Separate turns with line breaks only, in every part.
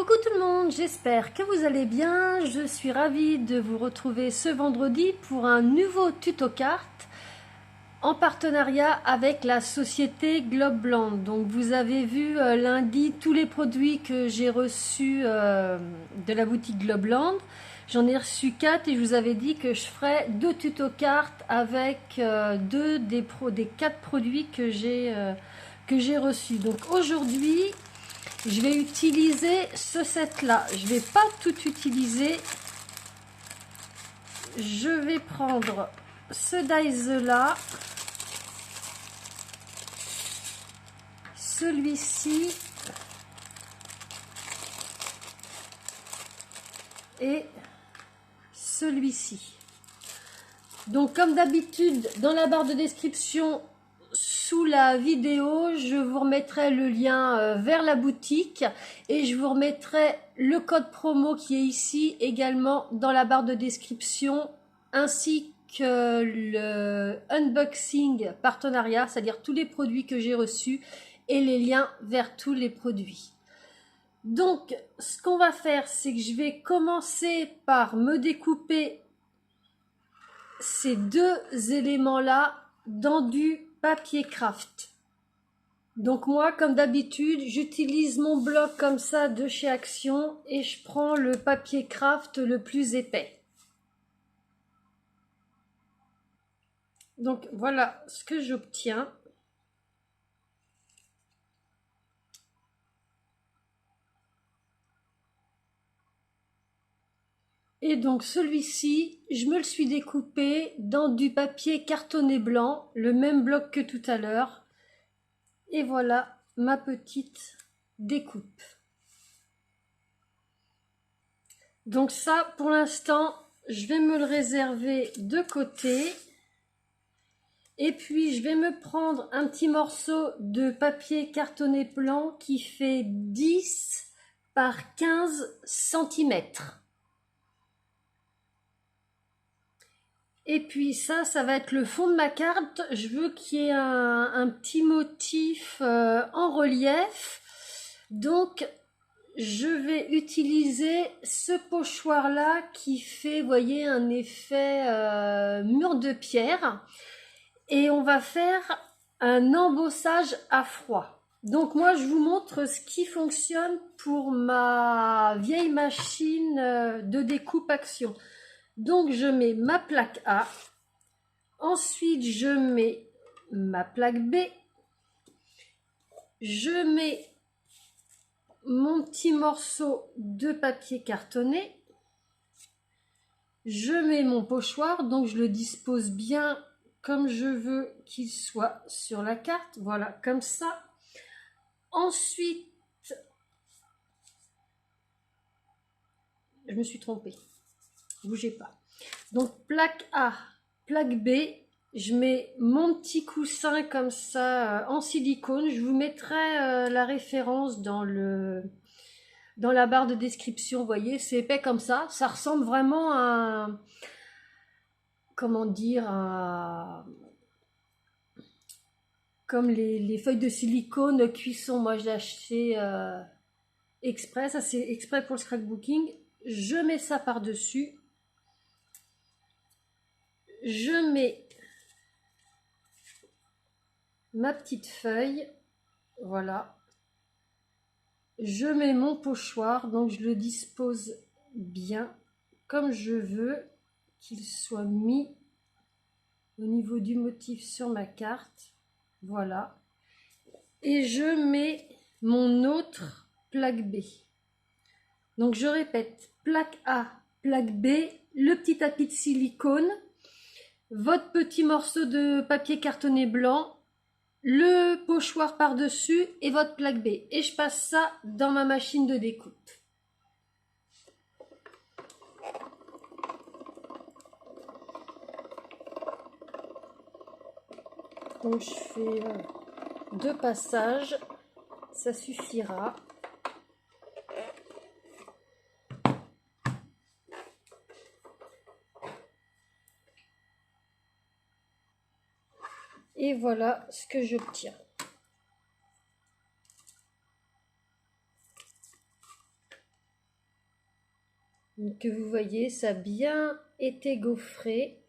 Coucou tout le monde, j'espère que vous allez bien. Je suis ravie de vous retrouver ce vendredi pour un nouveau tuto carte en partenariat avec la société Globland. Donc vous avez vu lundi tous les produits que j'ai reçus de la boutique Globland. J'en ai reçu 4 et je vous avais dit que je ferais 2 tuto cartes avec deux des 4 produits que j'ai reçus. Donc aujourd'hui, je vais utiliser ce set là. Je vais pas tout utiliser. Je vais prendre ce dice là, celui-ci et celui-ci. Donc comme d'habitude, dans la barre de description sous la vidéo, je vous remettrai le lien vers la boutique et je vous remettrai le code promo qui est ici également dans la barre de description, ainsi que le unboxing partenariat, c'est-à-dire tous les produits que j'ai reçus et les liens vers tous les produits. Donc ce qu'on va faire, c'est que je vais commencer par me découper ces deux éléments là dans du papier craft. Donc moi, comme d'habitude, j'utilise mon bloc comme ça de chez Action et je prends le papier craft le plus épais. Donc voilà ce que j'obtiens. Et donc celui-ci, je me le suis découpé dans du papier cartonné blanc, le même bloc que tout à l'heure. Et voilà ma petite découpe. Donc ça, pour l'instant, je vais me le réserver de côté. Et puis, je vais me prendre un petit morceau de papier cartonné blanc qui fait 10 par 15 cm. Et puis ça va être le fond de ma carte. Je veux qu'il y ait un petit motif en relief. Donc, je vais utiliser ce pochoir là qui fait, vous voyez, un effet mur de pierre. Et on va faire un embossage à froid. Donc moi, je vous montre ce qui fonctionne pour ma vieille machine de découpe Action. Donc je mets ma plaque A, ensuite je mets ma plaque B, je mets mon petit morceau de papier cartonné, je mets mon pochoir, donc je le dispose bien comme je veux qu'il soit sur la carte, voilà, comme ça. Ensuite, je me suis trompée, bougez pas. Donc plaque A, plaque B, je mets mon petit coussin comme ça en silicone. Je vous mettrai la référence dans la barre de description. Vous voyez, c'est épais comme ça. Ça ressemble vraiment à, comment dire, comme les feuilles de silicone cuisson. Moi, je l'ai acheté exprès. Ça, c'est exprès pour le scrapbooking. Je mets ça par-dessus. Je mets ma petite feuille, voilà. Je mets mon pochoir, donc je le dispose bien comme je veux qu'il soit mis au niveau du motif sur ma carte, voilà. Et je mets mon autre plaque B. Donc je répète, plaque A, plaque B, le petit tapis de silicone, votre petit morceau de papier cartonné blanc, le pochoir par-dessus et votre plaque B. Et je passe ça dans ma machine de découpe. Donc je fais 2 passages, ça suffira. Et voilà ce que j'obtiens. Donc, que vous voyez, ça a bien été gaufré.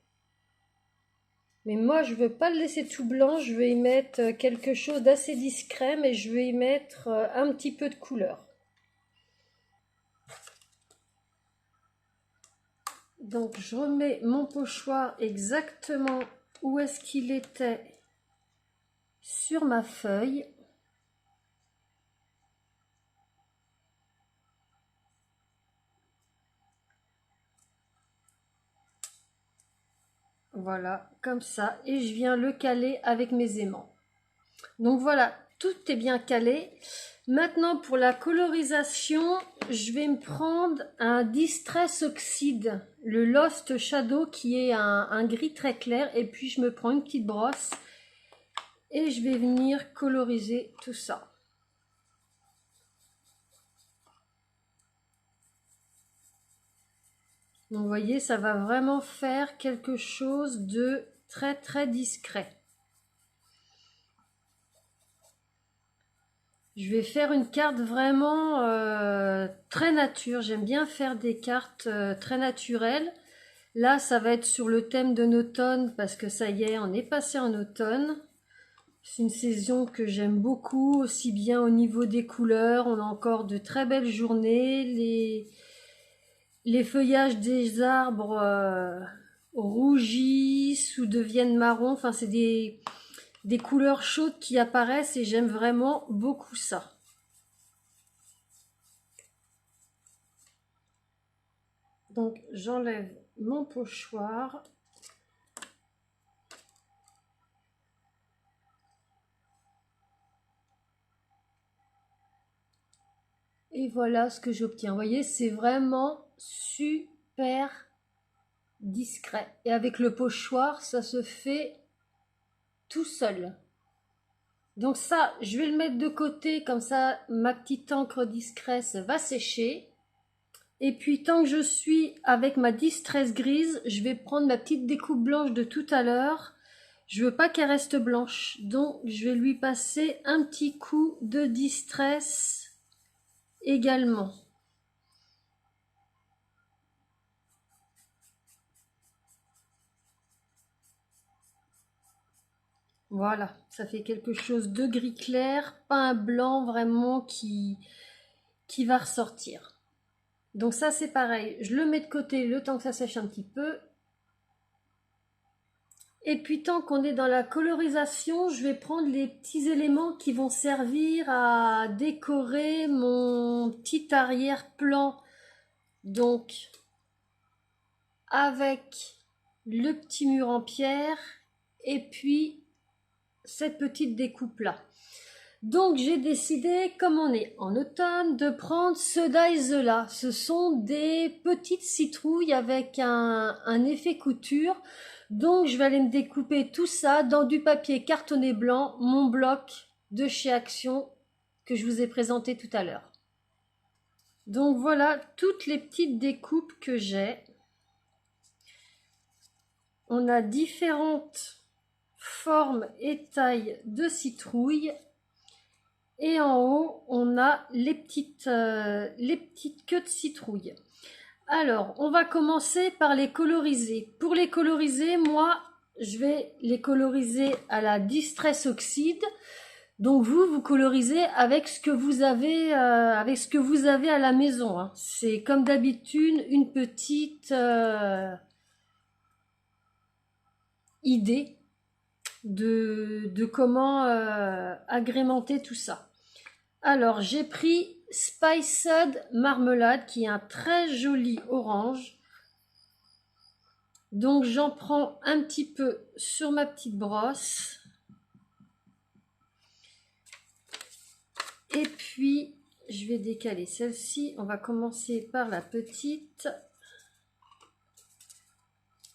Mais moi, je veux pas le laisser tout blanc, je vais y mettre quelque chose d'assez discret, mais je vais y mettre un petit peu de couleur. Donc, je remets mon pochoir exactement où est-ce qu'il était sur ma feuille. Voilà, comme ça. Et je viens le caler avec mes aimants. Donc voilà, tout est bien calé. Maintenant, pour la colorisation, je vais me prendre un Distress Oxide, le Lost Shadow, qui est un gris très clair. Et puis, je me prends une petite brosse et je vais venir coloriser tout ça. Donc, vous voyez, ça va vraiment faire quelque chose de très, très discret. Je vais faire une carte vraiment très nature. J'aime bien faire des cartes très naturelles. Là, ça va être sur le thème de l'automne parce que ça y est, on est passé en automne. C'est une saison que j'aime beaucoup, aussi bien au niveau des couleurs. On a encore de très belles journées. Les feuillages des arbres rougissent ou deviennent marrons. Enfin, c'est des couleurs chaudes qui apparaissent et j'aime vraiment beaucoup ça. Donc j'enlève mon pochoir. Et voilà ce que j'obtiens. Vous voyez, c'est vraiment super discret. Et avec le pochoir, ça se fait tout seul. Donc ça, je vais le mettre de côté, comme ça ma petite encre Distress va sécher. Et puis tant que je suis avec ma Distress grise, je vais prendre ma petite découpe blanche de tout à l'heure. Je veux pas qu'elle reste blanche, donc je vais lui passer un petit coup de Distress également. Voilà, ça fait quelque chose de gris clair, pas un blanc vraiment qui va ressortir. Donc ça c'est pareil, je le mets de côté le temps que ça sèche un petit peu. Et puis tant qu'on est dans la colorisation, je vais prendre les petits éléments qui vont servir à décorer mon petit arrière-plan. Donc avec le petit mur en pierre et puis cette petite découpe là. Donc j'ai décidé, comme on est en automne, de prendre ce dies-là. Ce sont des petites citrouilles avec un effet couture. Donc je vais aller me découper tout ça dans du papier cartonné blanc, mon bloc de chez Action que je vous ai présenté tout à l'heure. Donc voilà toutes les petites découpes que j'ai. On a différentes formes et tailles de citrouilles. Et en haut, on a les petites queues de citrouille. Alors, on va commencer par les coloriser. Pour les coloriser, moi, je vais les coloriser à la Distress Oxide. Donc vous colorisez avec ce que vous avez, à la maison. Hein. C'est comme d'habitude une petite idée de comment agrémenter tout ça. Alors, j'ai pris Spiced Marmelade, qui est un très joli orange. Donc, j'en prends un petit peu sur ma petite brosse. Et puis, je vais décaler celle-ci. On va commencer par la petite.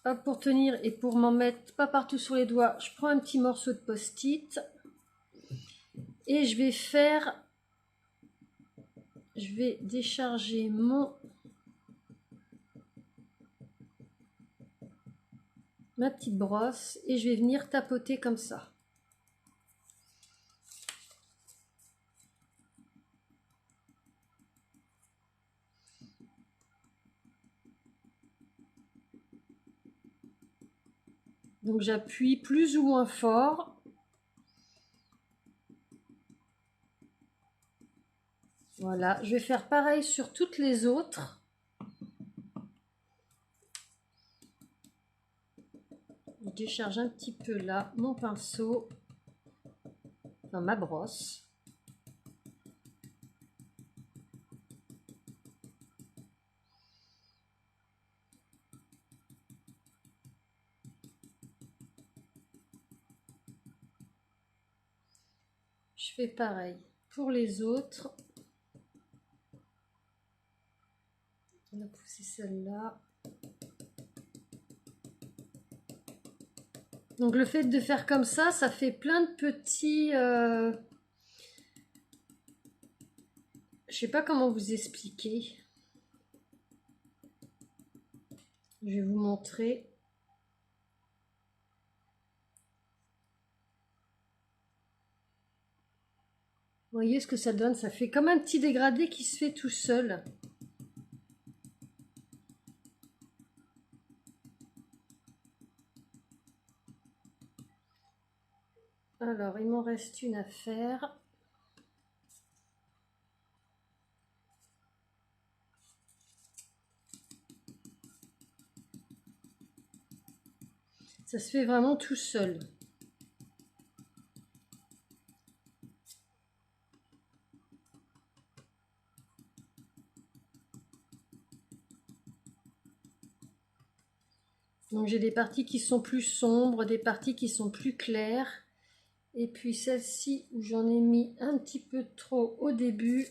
Hop, pour tenir et pour m'en mettre pas partout sur les doigts, je prends un petit morceau de post-it. Et je vais décharger ma petite brosse et je vais venir tapoter comme ça. Donc j'appuie plus ou moins fort. Voilà, je vais faire pareil sur toutes les autres. Je décharge un petit peu là mon pinceau, enfin ma brosse. Je fais pareil pour les autres. On a poussé celle-là. Donc le fait de faire comme ça fait plein de petits... Je sais pas comment vous expliquer. Je vais vous montrer. Vous voyez ce que ça donne? Ça fait comme un petit dégradé qui se fait tout seul. Alors, il m'en reste une à faire. Ça se fait vraiment tout seul. Donc j'ai des parties qui sont plus sombres, des parties qui sont plus claires. Et puis celle-ci où j'en ai mis un petit peu trop au début.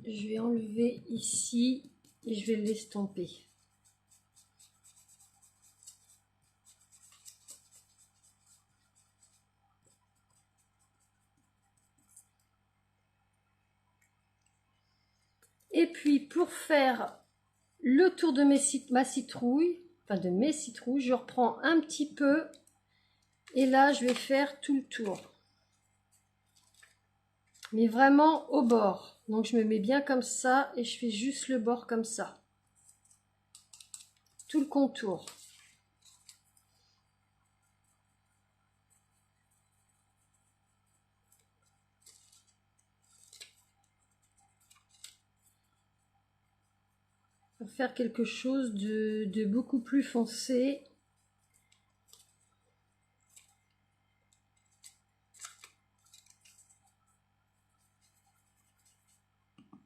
Je vais enlever ici et je vais l'estomper. Et puis pour faire le tour de ma citrouille, enfin de mes citrouilles, je reprends un petit peu et là je vais faire tout le tour. Mais vraiment au bord. Donc je me mets bien comme ça et je fais juste le bord comme ça. Tout le contour. Pour faire quelque chose de beaucoup plus foncé.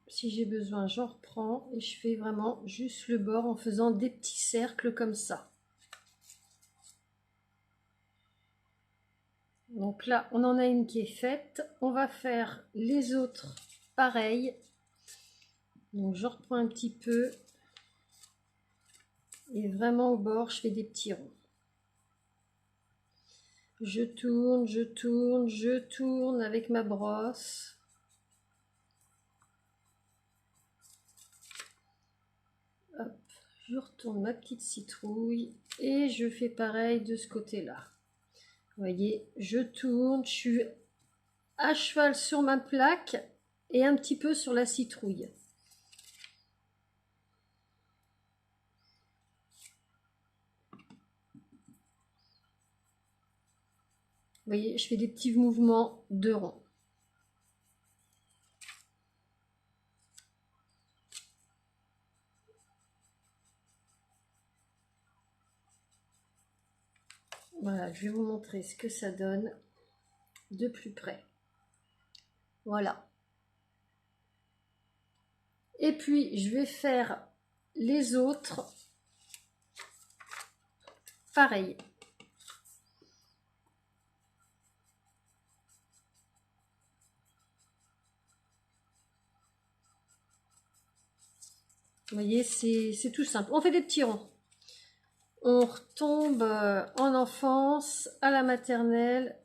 Si j'ai besoin, j'en reprends et je fais vraiment juste le bord en faisant des petits cercles comme ça. Donc là, on en a une qui est faite. On va faire les autres pareil. Donc je reprends un petit peu. Et vraiment au bord, je fais des petits ronds. Je tourne, je tourne, je tourne avec ma brosse. Hop, je retourne ma petite citrouille et je fais pareil de ce côté-là. Vous voyez, je tourne, je suis à cheval sur ma plaque et un petit peu sur la citrouille. Vous voyez, je fais des petits mouvements de rond. Voilà, je vais vous montrer ce que ça donne de plus près. Voilà. Et puis, je vais faire les autres pareil. Vous voyez, c'est tout simple. On fait des petits ronds. On retombe en enfance, à la maternelle.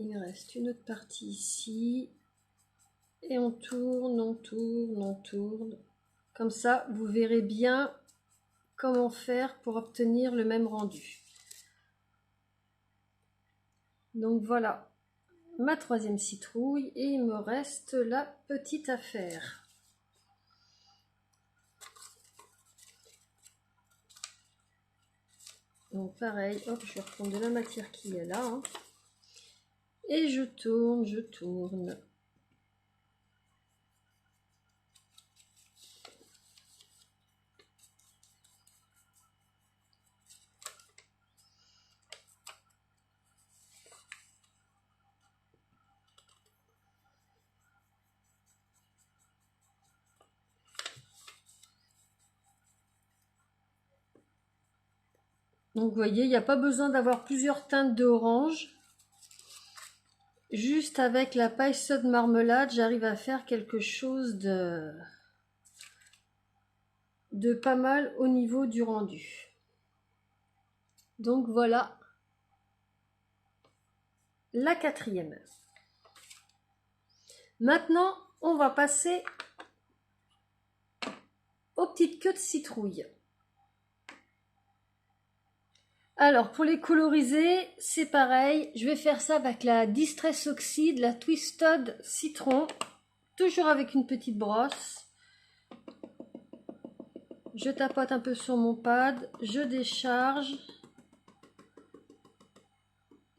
Il me reste une autre partie ici. Et on tourne, on tourne, on tourne. Comme ça, vous verrez bien comment faire pour obtenir le même rendu. Donc voilà. ma troisième citrouille et il me reste la petite affaire. Donc pareil, hop, je vais reprendre de la matière qui est là. Hein. Et je tourne, je tourne. Donc vous voyez, il n'y a pas besoin d'avoir plusieurs teintes d'orange. Juste avec la paille de marmelade, j'arrive à faire quelque chose de pas mal au niveau du rendu. Donc voilà la quatrième. Maintenant, on va passer aux petites queues de citrouille. Alors, pour les coloriser, c'est pareil. Je vais faire ça avec la Distress Oxide, la Twisted Citron. Toujours avec une petite brosse. Je tapote un peu sur mon pad. Je décharge.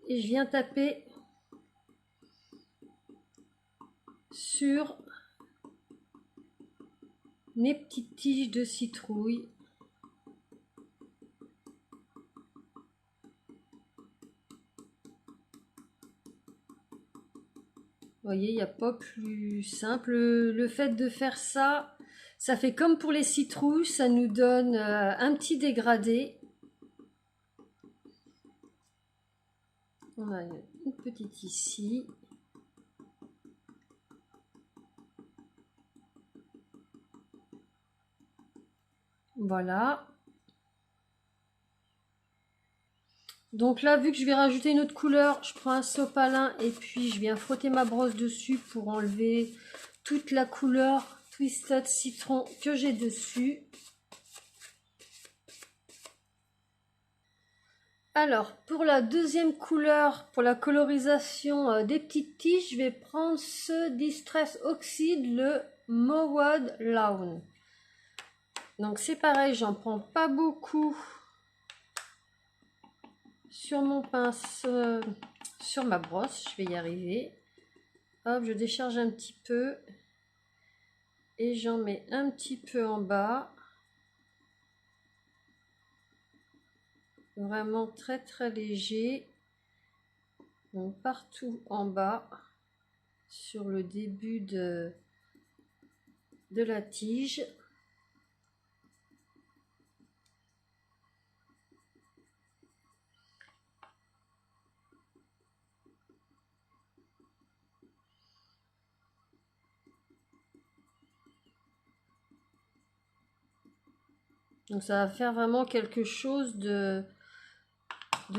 Et je viens taper sur mes petites tiges de citrouille. Vous voyez, il n'y a pas plus simple. Le fait de faire ça, ça fait comme pour les citrouilles, ça nous donne un petit dégradé. On a une petite ici. Voilà. Donc là, vu que je vais rajouter une autre couleur, je prends un sopalin et puis je viens frotter ma brosse dessus pour enlever toute la couleur Twisted Citron que j'ai dessus. Alors, pour la deuxième couleur, pour la colorisation des petites tiges, je vais prendre ce Distress Oxide, le Mowed Lawn. Donc c'est pareil, j'en prends pas beaucoup sur mon pince, sur ma brosse, je vais y arriver. Hop, je décharge un petit peu et j'en mets un petit peu en bas. Vraiment très très léger. Donc partout en bas, sur le début de la tige. Donc ça va faire vraiment quelque chose de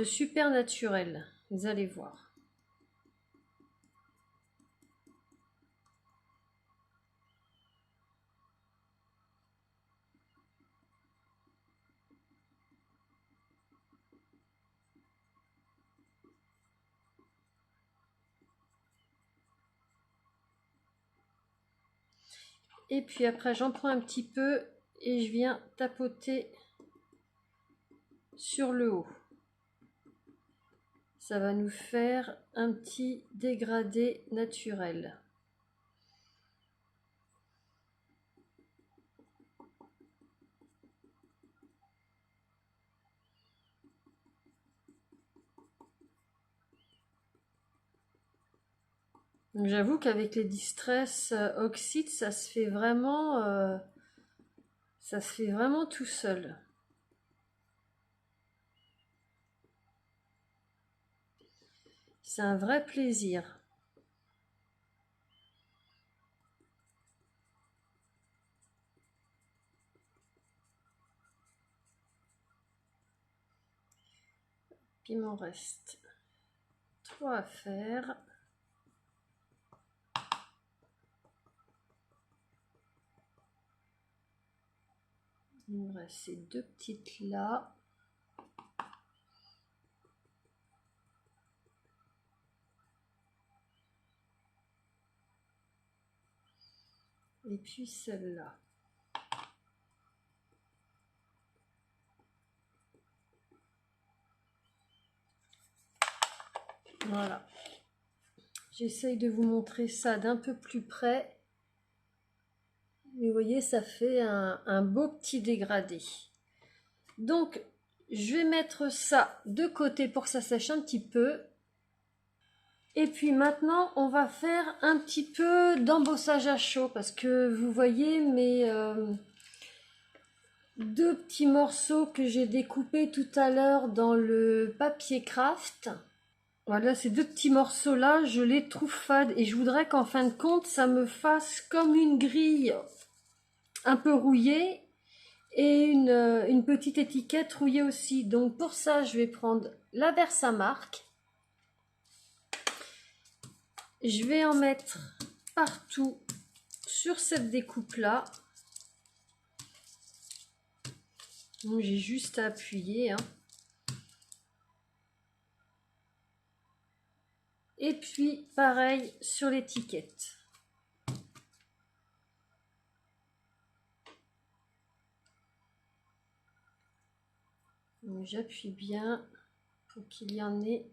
super naturel. Vous allez voir. Et puis après, j'en prends un petit peu et je viens tapoter sur le haut. Ça va nous faire un petit dégradé naturel. J'avoue qu'avec les Distress Oxide, ça se fait vraiment tout seul. C'est un vrai plaisir. Il m'en reste 3 à faire. Il me reste ces 2 petites là. Et puis celle-là. Voilà. J'essaye de vous montrer ça d'un peu plus près. Et vous voyez, ça fait un beau petit dégradé. Donc, je vais mettre ça de côté pour que ça sèche un petit peu. Et puis maintenant, on va faire un petit peu d'embossage à chaud parce que vous voyez mes deux petits morceaux que j'ai découpés tout à l'heure dans le papier craft. Voilà, ces deux petits morceaux-là, je les trouve fades et je voudrais qu'en fin de compte, ça me fasse comme une grille un peu rouillée et une petite étiquette rouillée aussi. Donc pour ça, je vais prendre la Versamark. Je vais en mettre partout sur cette découpe-là. Donc j'ai juste à appuyer, hein. Et puis pareil sur l'étiquette. J'appuie bien pour qu'il y en ait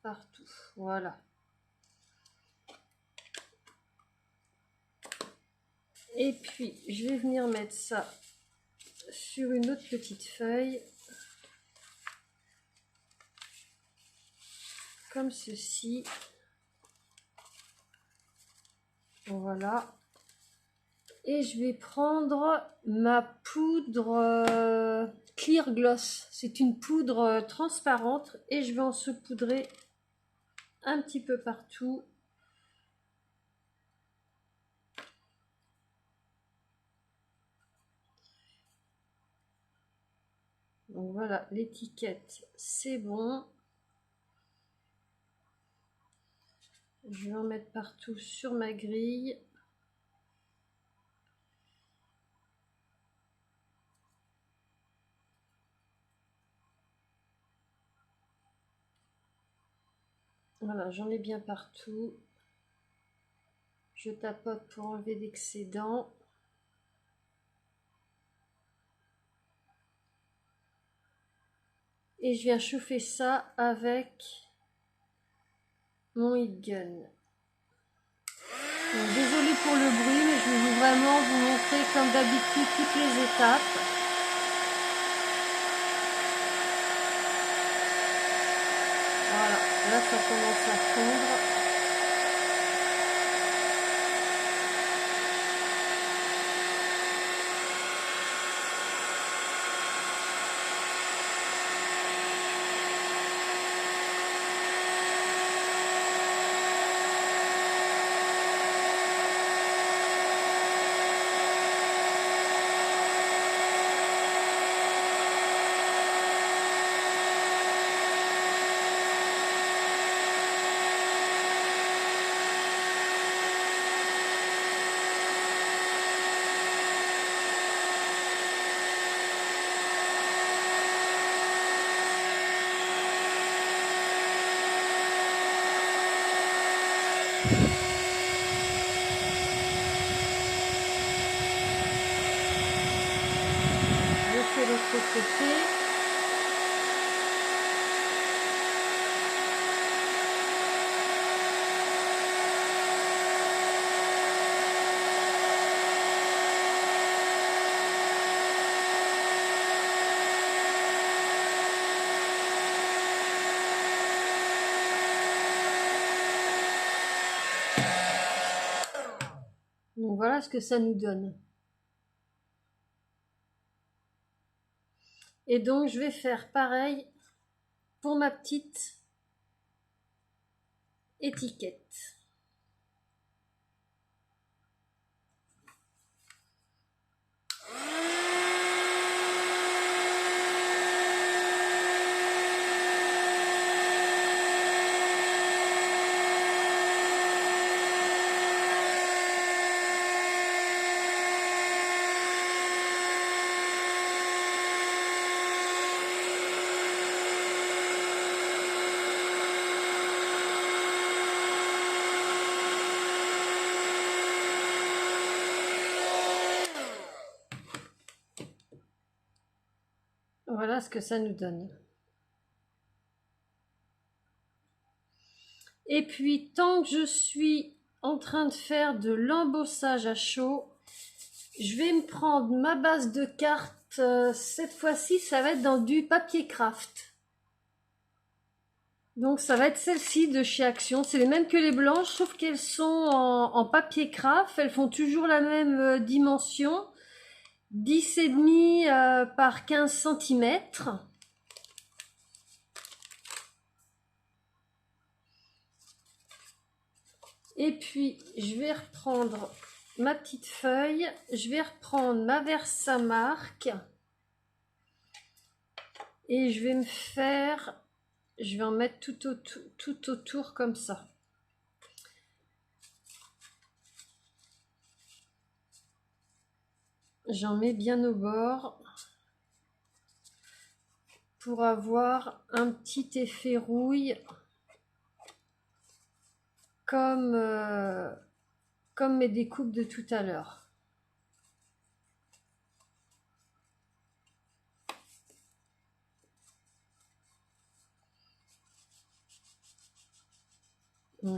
partout. Voilà. Et puis je vais venir mettre ça sur une autre petite feuille. Comme ceci. Voilà. Et je vais prendre ma poudre Clear Gloss. C'est une poudre transparente et je vais en saupoudrer un petit peu partout. Donc voilà, l'étiquette, c'est bon. Je vais en mettre partout sur ma grille. Voilà, j'en ai bien partout. Je tapote pour enlever l'excédent. Et je viens chauffer ça avec mon heat gun. Désolée pour le bruit, mais je vais vraiment vous montrer comme d'habitude toutes les étapes. Voilà, là ça commence à fondre. De l'autre côté. Donc voilà ce que ça nous donne. Et donc je vais faire pareil pour ma petite étiquette. Voilà ce que ça nous donne. Et puis, tant que je suis en train de faire de l'embossage à chaud, je vais me prendre ma base de cartes. Cette fois-ci, ça va être dans du papier craft. Donc, ça va être celle-ci de chez Action. C'est les mêmes que les blanches, sauf qu'elles sont en papier craft. Elles font toujours la même dimension. 10,5 par 15 cm. Et puis, je vais reprendre ma petite feuille. Je vais reprendre ma Versamark. Et je vais me faire... Je vais en mettre tout autour comme ça. J'en mets bien au bord pour avoir un petit effet rouille comme mes découpes de tout à l'heure.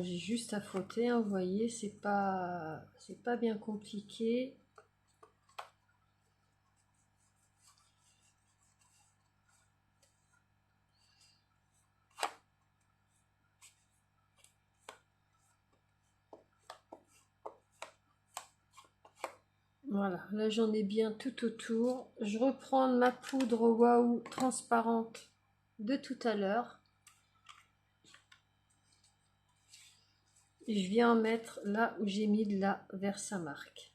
J'ai juste à frotter, hein, vous voyez, c'est pas bien compliqué. Voilà, là j'en ai bien tout autour. Je reprends ma poudre Waouh transparente de tout à l'heure. Et je viens en mettre là où j'ai mis de la Versamark.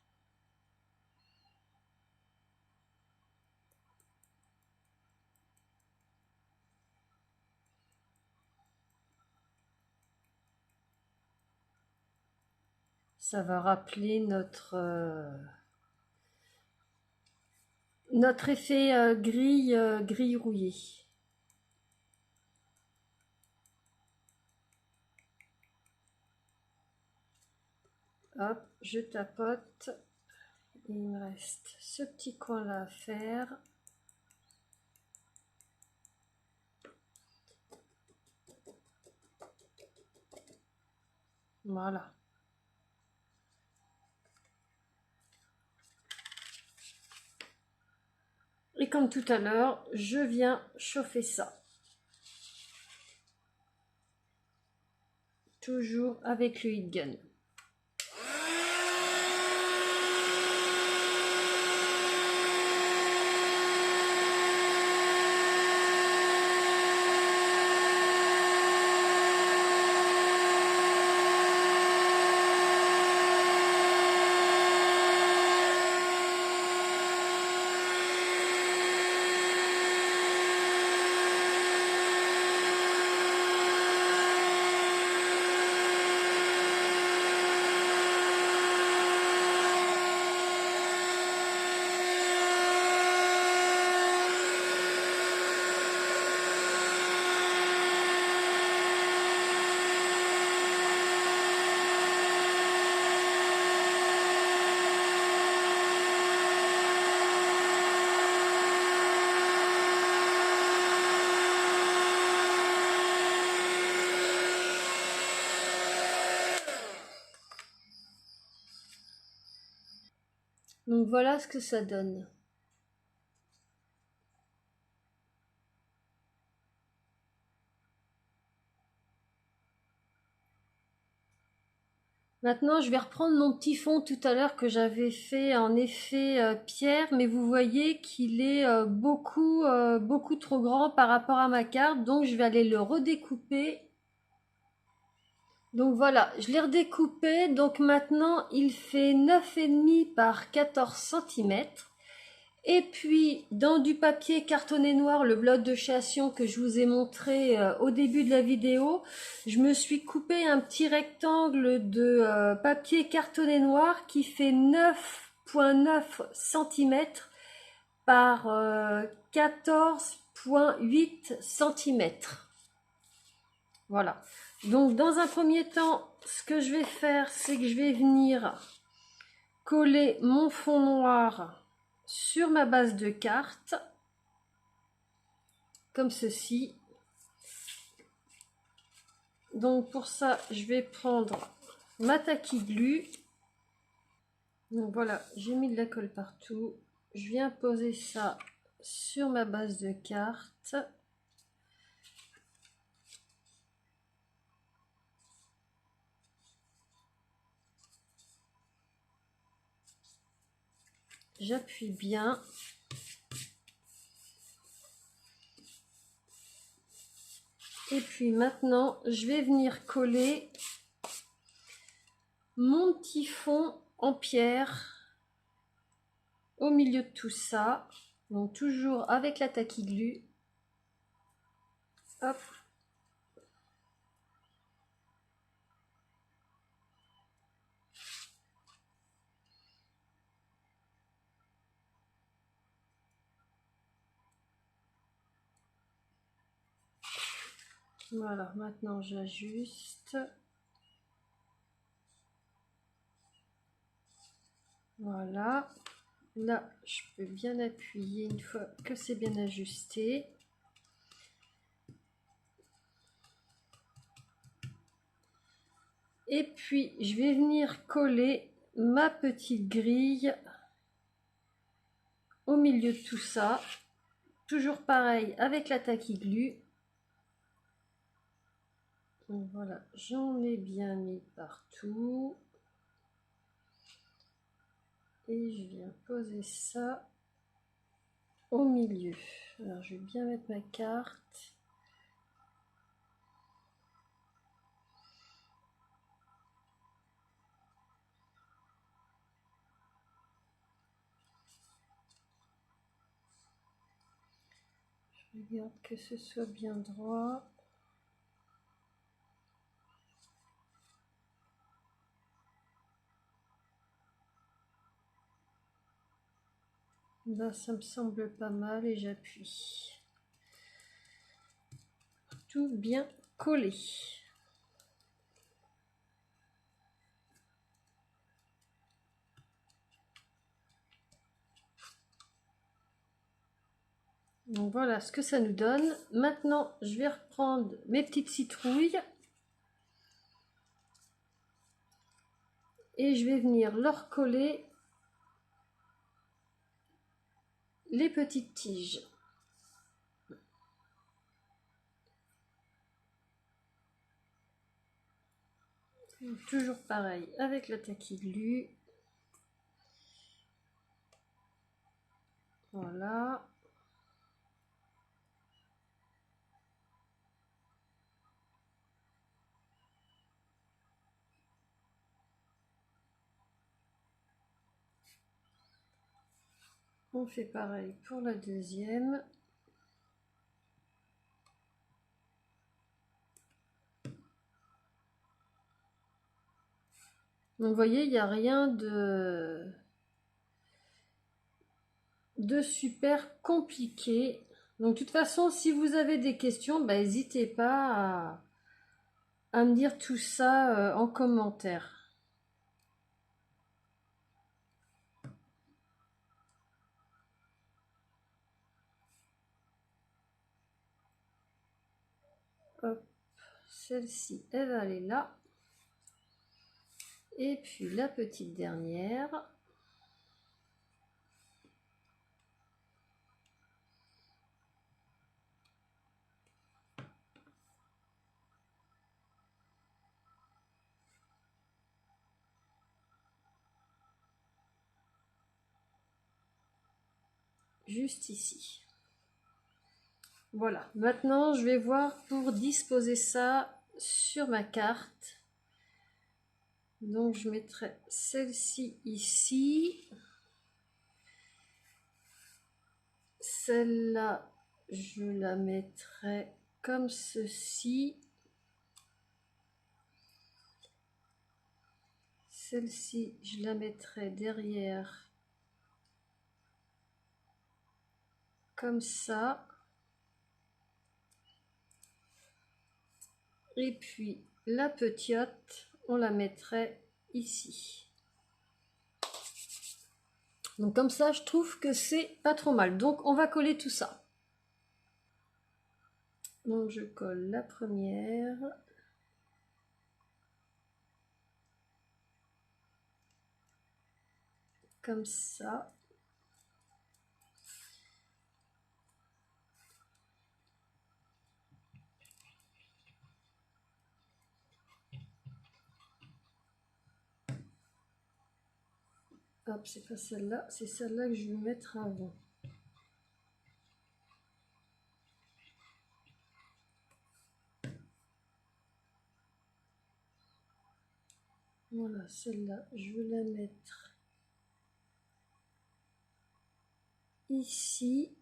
Ça va rappeler notre effet grille rouillée. Hop, je tapote. Il me reste ce petit coin là à faire. Voilà. Et comme tout à l'heure, je viens chauffer ça. Toujours avec le heat gun. Donc voilà ce que ça donne. Maintenant, je vais reprendre mon petit fond tout à l'heure que j'avais fait en effet pierre, mais vous voyez qu'il est beaucoup trop grand par rapport à ma carte, donc je vais aller le redécouper. Donc voilà, je l'ai redécoupé, donc maintenant il fait 9,5 par 14 cm. Et puis dans du papier cartonné noir, le bloc de chez Action que je vous ai montré au début de la vidéo, je me suis coupé un petit rectangle de papier cartonné noir qui fait 9,9 cm par 14,8 cm. Voilà. Donc dans un premier temps, ce que je vais faire, c'est que je vais venir coller mon fond noir sur ma base de carte. comme ceci. Donc pour ça, je vais prendre ma tacky glue. Donc voilà, j'ai mis de la colle partout. Je viens poser ça sur ma base de carte. J'appuie bien. Et puis maintenant, je vais venir coller mon petit fond en pierre au milieu de tout ça. Donc toujours avec la tacky glue. Hop. Voilà, maintenant j'ajuste. Voilà. Là, je peux bien appuyer une fois que c'est bien ajusté. Et puis, je vais venir coller ma petite grille au milieu de tout ça. Toujours pareil avec la tacky glue. Donc voilà, j'en ai bien mis partout. Et je viens poser ça au milieu. Alors, je vais bien mettre ma carte. Je regarde que ce soit bien droit. Là, ça me semble pas mal et j'appuie. Tout bien collé. Donc voilà ce que ça nous donne. Maintenant, je vais reprendre mes petites citrouilles et je vais venir leur coller les petites tiges. Donc, toujours pareil avec la tacky glue. Voilà. On fait pareil pour la deuxième. Donc vous voyez, il n'y a rien de super compliqué. Donc de toute façon, si vous avez des questions, n'hésitez pas à me dire tout ça en commentaire. Hop, celle-ci, elle va aller là. Et puis la petite dernière. Juste ici. Voilà, maintenant je vais voir pour disposer ça sur ma carte. Donc je mettrai celle-ci ici. Celle-là, je la mettrai comme ceci. Celle-ci, je la mettrai derrière comme ça. Et puis la petite, on la mettrait ici. Donc comme ça, je trouve que c'est pas trop mal. Donc on va coller tout ça. Donc je colle la première. Comme ça. Hop, c'est pas celle-là, c'est celle-là que je vais mettre avant. Voilà, celle-là, je vais la mettre ici.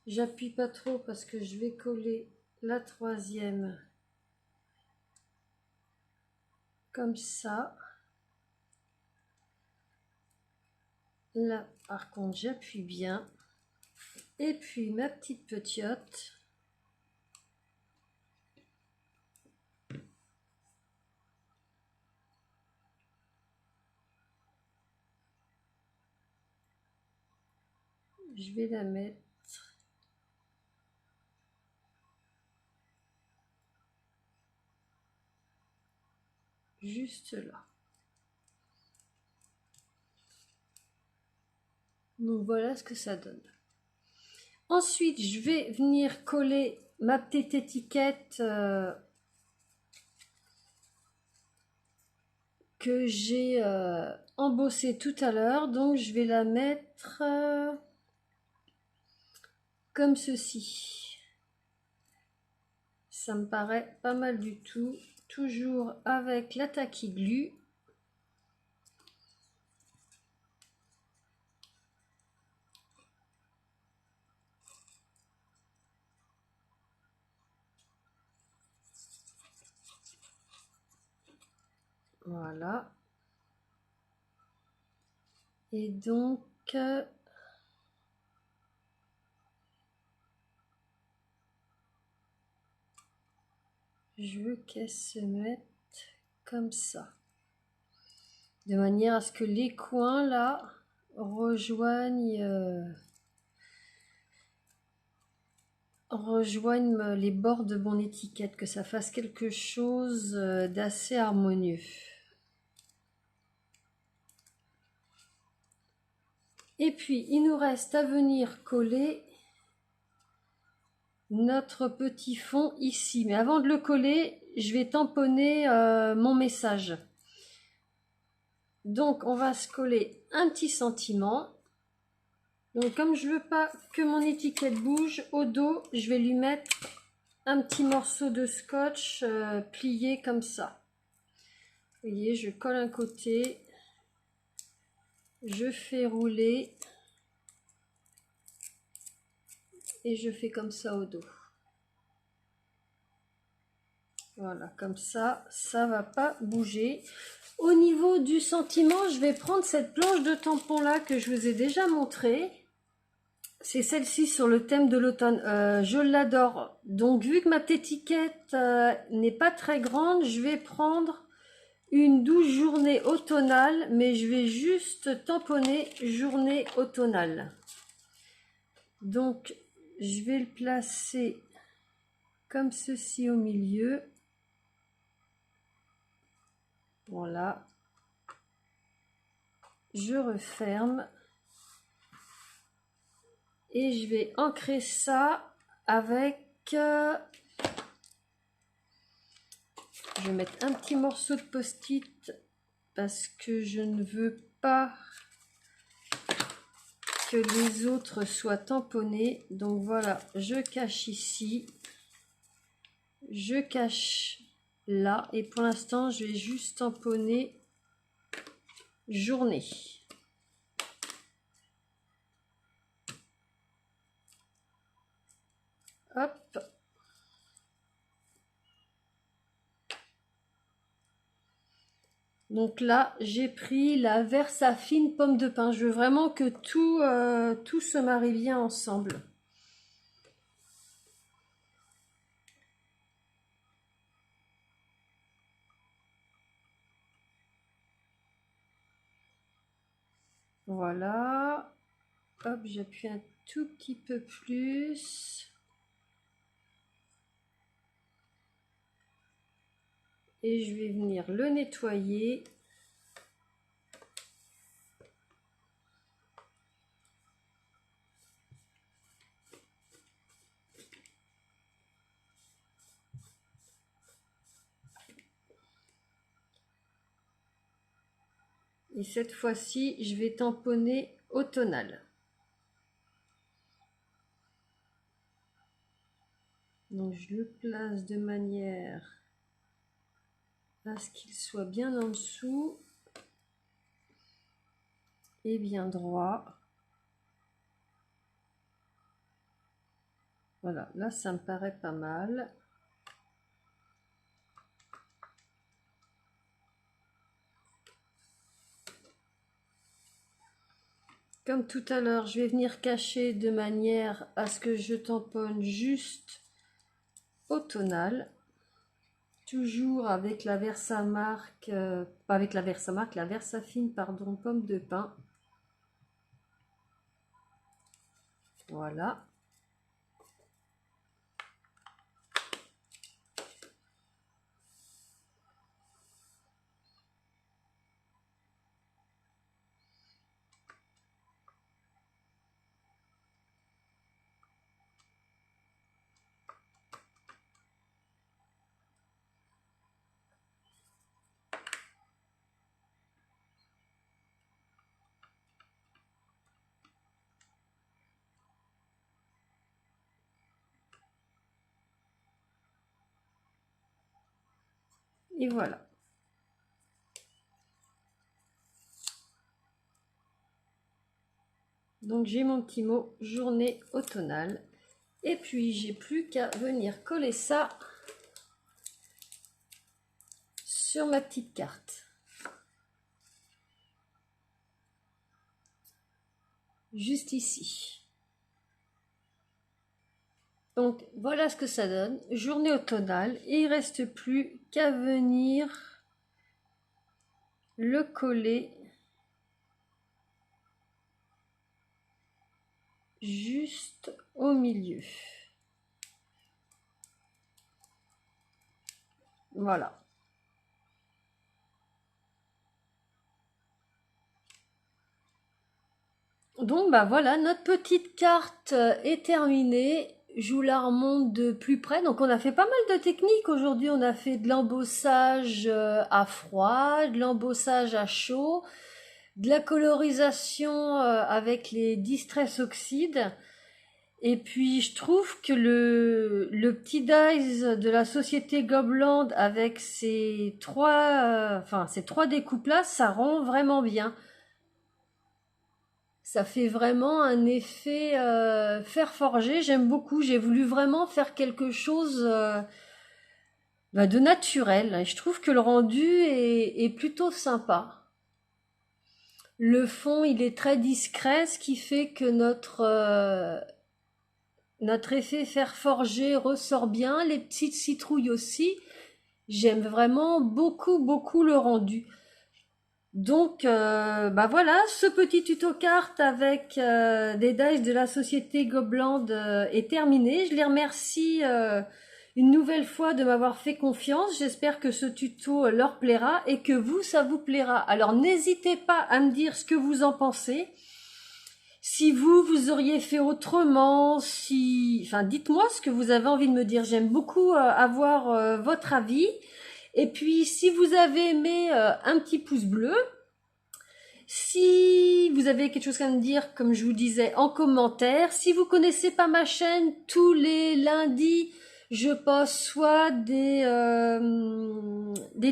J'appuie pas trop parce que je vais coller la troisième comme ça. Là, par contre, j'appuie bien. Et puis, ma petite petiote. Je vais la mettre juste là. Donc, voilà ce que ça donne. Ensuite, je vais venir coller ma petite étiquette que j'ai embossée tout à l'heure. Donc, je vais la mettre comme ceci. Ça me paraît pas mal du tout. Toujours avec la Tacky Glue. Voilà. Et donc, je veux qu'elle se mette comme ça. De manière à ce que les coins là rejoignent les bords de mon étiquette, que ça fasse quelque chose d'assez harmonieux. Et puis, il nous reste à venir coller notre petit fond ici. Mais avant de le coller, je vais tamponner mon message. Donc, on va se coller un petit sentiment. Donc, comme je veux pas que mon étiquette bouge, au dos, je vais lui mettre un petit morceau de scotch plié comme ça. Vous voyez, je colle un côté, je fais rouler et je fais comme ça au dos. Voilà, comme ça, ça va pas bouger. Au niveau du sentiment, je vais prendre cette planche de tampon là que je vous ai déjà montré. C'est celle-ci sur le thème de l'automne. Je l'adore. Donc, vu que ma étiquette n'est pas très grande, je vais prendre une douce journée automnale, mais je vais juste tamponner journée automnale. Donc, je vais le placer comme ceci au milieu. Voilà. Je referme. Et je vais ancrer ça avec... je vais mettre un petit morceau de post-it parce que je ne veux pas que les autres soient tamponnés. Donc voilà, je cache ici. Je cache là. Et pour l'instant, je vais juste tamponner journée. Hop. Donc là, j'ai pris la Versafine pomme de pin. Je veux vraiment que tout se marie bien ensemble. Voilà. Hop, j'appuie un tout petit peu plus. et je vais venir le nettoyer. Et cette fois-ci, je vais tamponner au tonal. Donc je le place de manière à ce qu'il soit bien en dessous et bien droit. Voilà, là ça me paraît pas mal. Comme tout à l'heure, je vais venir cacher de manière à ce que je tamponne juste au tonal. Toujours avec la Versamark, pas avec la Versamark, la Versafine, pardon, pomme de pin. Voilà. Et voilà. Donc j'ai mon petit mot journée automnale. Et puis j'ai plus qu'à venir coller ça sur ma petite carte. Juste ici. Donc voilà ce que ça donne. Journée automnale. Et il ne reste plus qu'à venir le coller juste au milieu. Voilà. Donc bah voilà, notre petite carte est terminée. Je vous la remonte de plus près. Donc on a fait pas mal de techniques aujourd'hui. On a fait de l'embossage à froid, de l'embossage à chaud, de la colorisation avec les Distress Oxide. Et puis je trouve que le petit dies de la société Gobland avec ces trois découpes là, ça rend vraiment bien. Ça fait vraiment un effet fer forgé, j'aime beaucoup. J'ai voulu vraiment faire quelque chose de naturel. Et je trouve que le rendu est plutôt sympa. Le fond, il est très discret, ce qui fait que notre effet fer forgé ressort bien. Les petites citrouilles aussi. J'aime vraiment beaucoup, beaucoup le rendu. Donc, bah voilà, ce petit tuto carte avec des dice de la société Gobland est terminé. Je les remercie une nouvelle fois de m'avoir fait confiance. J'espère que ce tuto leur plaira et que vous, ça vous plaira. Alors, n'hésitez pas à me dire ce que vous en pensez. Si vous auriez fait autrement, enfin, dites-moi ce que vous avez envie de me dire. J'aime beaucoup avoir votre avis. Et puis, si vous avez aimé, un petit pouce bleu. Si vous avez quelque chose à me dire, comme je vous disais, en commentaire. Si vous connaissez pas ma chaîne, tous les lundis, je poste soit des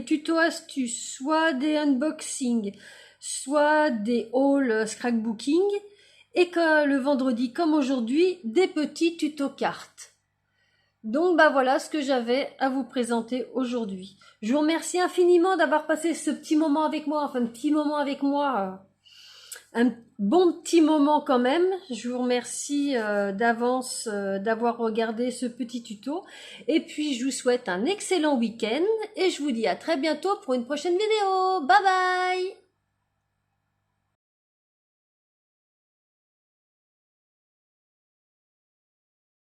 tutos astuces, soit des unboxings, soit des hauls scrapbooking. Et que le vendredi, comme aujourd'hui, des petits tutos cartes. Donc bah voilà ce que j'avais à vous présenter aujourd'hui. Je vous remercie infiniment d'avoir passé ce petit moment avec moi, enfin un petit moment avec moi, un bon petit moment quand même. Je vous remercie d'avance d'avoir regardé ce petit tuto. Et puis je vous souhaite un excellent week-end et je vous dis à très bientôt pour une prochaine vidéo. Bye bye!